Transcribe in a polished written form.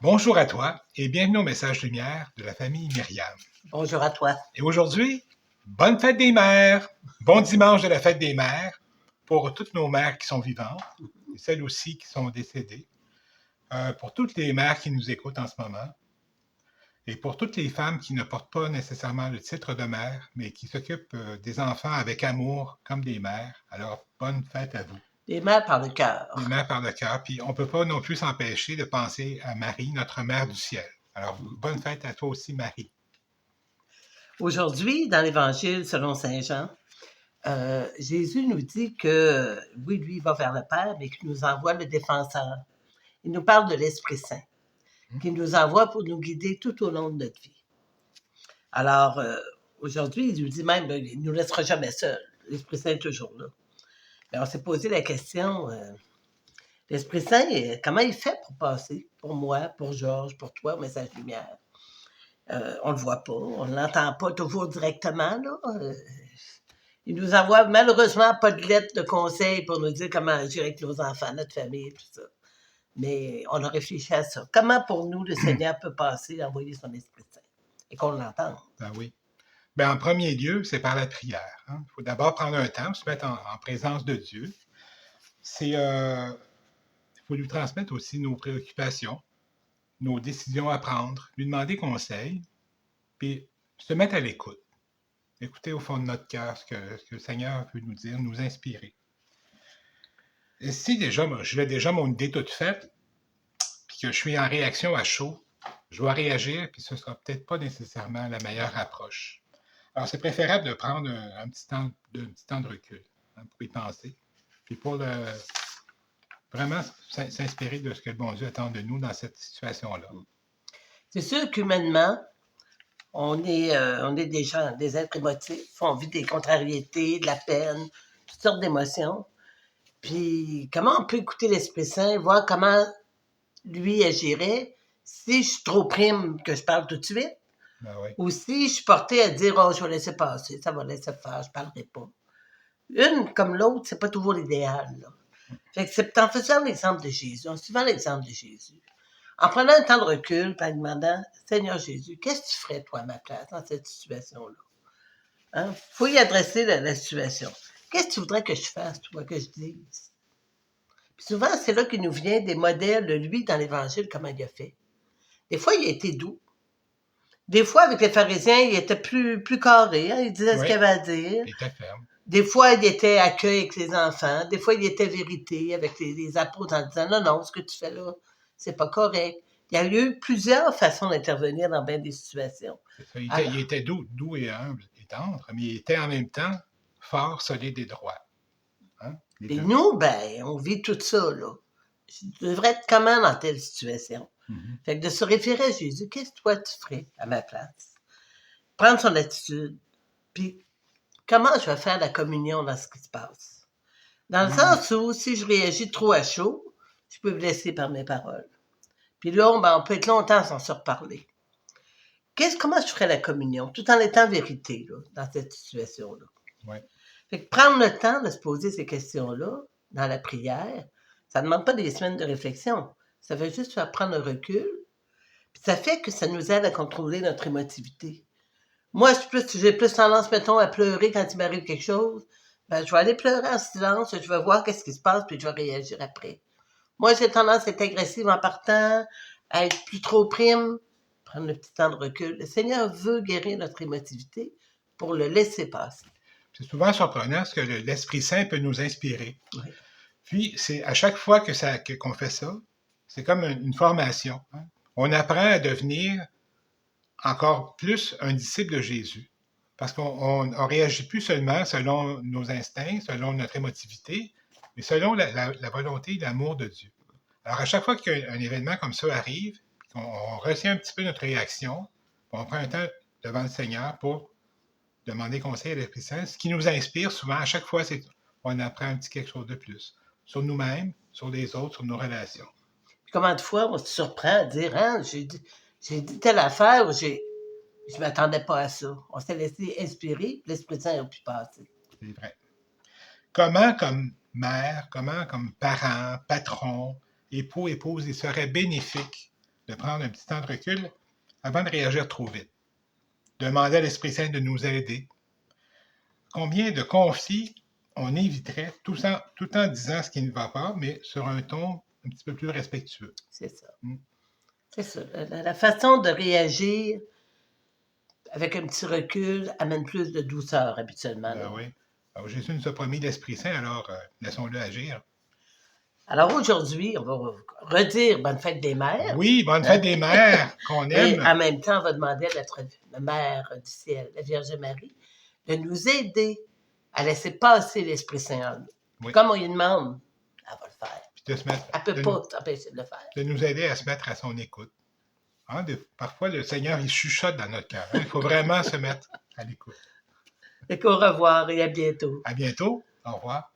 Bonjour à toi et bienvenue au Message Lumière de la famille Myriam. Bonjour à toi. Et aujourd'hui, bonne fête des mères! Bon dimanche de la fête des mères pour toutes nos mères qui sont vivantes et celles aussi qui sont décédées, pour toutes les mères qui nous écoutent en ce moment et pour toutes les femmes qui ne portent pas nécessairement le titre de mère, mais qui s'occupent des enfants avec amour comme des mères. Alors, bonne fête à vous. Les mères par le Les cœur. mères par le cœur. Puis on ne peut pas non plus s'empêcher de penser à Marie, notre mère du ciel. Alors, bonne fête à toi aussi, Marie. Aujourd'hui, dans l'Évangile selon Saint Jean, Jésus nous dit que, oui, lui, il va vers le Père, mais qu'il nous envoie le défenseur. Il nous parle de l'Esprit Saint, qu'il nous envoie pour nous guider tout au long de notre vie. Alors, aujourd'hui, il nous dit même, il ne nous laissera jamais seuls. L'Esprit Saint est toujours là. Mais on s'est posé la question, l'Esprit Saint, comment il fait pour passer? Pour moi, pour Georges, pour toi, au Message Lumière? On ne le voit pas, on ne l'entend pas toujours directement. Là. Il nous envoie malheureusement pas de lettres de conseils pour nous dire comment agir avec nos enfants, notre famille, tout ça. Mais on a réfléchi à ça. Comment pour nous le Seigneur peut passer, envoyer son Esprit Saint et qu'on l'entende? Ben oui. Ben, en premier lieu, c'est par la prière. Il faut d'abord prendre un temps, se mettre en présence de Dieu. Il faut lui transmettre aussi nos préoccupations, nos décisions à prendre, lui demander conseil, puis se mettre à l'écoute. Écouter au fond de notre cœur ce que le Seigneur veut nous dire, nous inspirer. Et si déjà, j'ai déjà mon idée toute faite, puis que je suis en réaction à chaud, je dois réagir, puis ce ne sera peut-être pas nécessairement la meilleure approche. Alors, c'est préférable de prendre un petit temps de recul pour y penser, puis pour vraiment s'inspirer de ce que le bon Dieu attend de nous dans cette situation-là. C'est sûr qu'humainement, on est des gens, des êtres émotifs, on vit des contrariétés, de la peine, toutes sortes d'émotions. Puis, comment on peut écouter l'Esprit Saint, voir comment lui agirait si je suis trop prime que je parle tout de suite, Ben oui. ou si je suis portée à dire « Oh, je vais laisser passer, ça va laisser faire, je parlerai pas ». Une comme l'autre, c'est pas toujours l'idéal. Là. Fait que c'est en faisant l'exemple de Jésus, en suivant l'exemple de Jésus, en prenant un temps de recul, puis en demandant « Seigneur Jésus, qu'est-ce que tu ferais, toi, à ma place, dans cette situation-là? » Hein? Faut y adresser la situation. Qu'est-ce que tu voudrais que je fasse, toi, que je dise? Puis souvent, c'est là qu'il nous vient des modèles de lui dans l'Évangile, comment il a fait. Des fois, il a été doux. Des fois, avec les pharisiens, il était plus carré. Hein? Il disait ce qu'il avait à dire. Il était ferme. Des fois, il était accueil avec les enfants. Des fois, il était vérité avec les apôtres en disant « Non, non, ce que tu fais là, c'est pas correct. » Il y a eu plusieurs façons d'intervenir dans bien des situations. C'est ça. Il était doux et humble et tendre, mais il était en même temps fort, solide et droit. Hein? Et nous, ben, on vit tout ça, là. Je devrais être comment dans telle situation? Fait que de se référer à Jésus, qu'est-ce que toi tu ferais à ma place? Prendre son attitude, puis comment je vais faire la communion dans ce qui se passe? Dans le sens où, si je réagis trop à chaud, je peux blesser par mes paroles. Puis là, ben, on peut être longtemps sans se reparler. Comment je ferais la communion, tout en étant vérité, là, dans cette situation-là? Ouais. Fait que prendre le temps de se poser ces questions-là, dans la prière, ça ne demande pas des semaines de réflexion. Ça fait juste faire prendre un recul. Puis ça fait que ça nous aide à contrôler notre émotivité. Moi, j'ai plus tendance, mettons, à pleurer quand il m'arrive quelque chose. Ben, je vais aller pleurer en silence, je vais voir qu'est-ce qui se passe, puis je vais réagir après. Moi, j'ai tendance à être agressive en partant, à être plus trop prime, prendre le petit temps de recul. Le Seigneur veut guérir notre émotivité pour le laisser passer. C'est souvent surprenant ce que l'Esprit Saint peut nous inspirer. Oui. Puis, c'est à chaque fois qu'on fait ça, c'est comme une formation. Hein? On apprend à devenir encore plus un disciple de Jésus. Parce qu'on ne réagit plus seulement selon nos instincts, selon notre émotivité, mais selon la volonté et l'amour de Dieu. Alors, à chaque fois qu'un événement comme ça arrive, on retient un petit peu notre réaction, on prend un temps devant le Seigneur pour demander conseil à l'Esprit Saint. Ce qui nous inspire souvent, à chaque fois, c'est qu'on apprend un petit quelque chose de plus. Sur nous-mêmes, sur les autres, sur nos relations. Puis combien de fois on se surprend à dire, hein, j'ai dit telle affaire, ou je ne m'attendais pas à ça. On s'est laissé inspirer, puis l'Esprit Saint a pu passer. C'est vrai. Comment, comme mère, comment, comme parent, patron, époux, épouse, il serait bénéfique de prendre un petit temps de recul avant de réagir trop vite. Demander à l'Esprit Saint de nous aider. Combien de conflits on éviterait tout en disant ce qui ne va pas, mais sur un ton un petit peu plus respectueux. C'est ça. Mm. C'est ça. La façon de réagir avec un petit recul amène plus de douceur habituellement. Oui. Alors, Jésus nous a promis l'Esprit Saint, alors laissons-le agir. Alors aujourd'hui, on va redire Bonne fête des mères. Oui, bonne fête des mères qu'on Et aime. en même temps, on va demander à notre Mère du ciel, la Vierge Marie, de nous aider à laisser passer l'Esprit Saint en nous. Oui. Comme on lui demande, elle va le faire. Puis de se mettre, Elle ne peut pas t'empêcher de le faire. de nous aider à se mettre à son écoute. Hein, parfois, le Seigneur, il chuchote dans notre cœur. Il faut vraiment se mettre à l'écoute. Et qu'au revoir et à bientôt. À bientôt. Au revoir.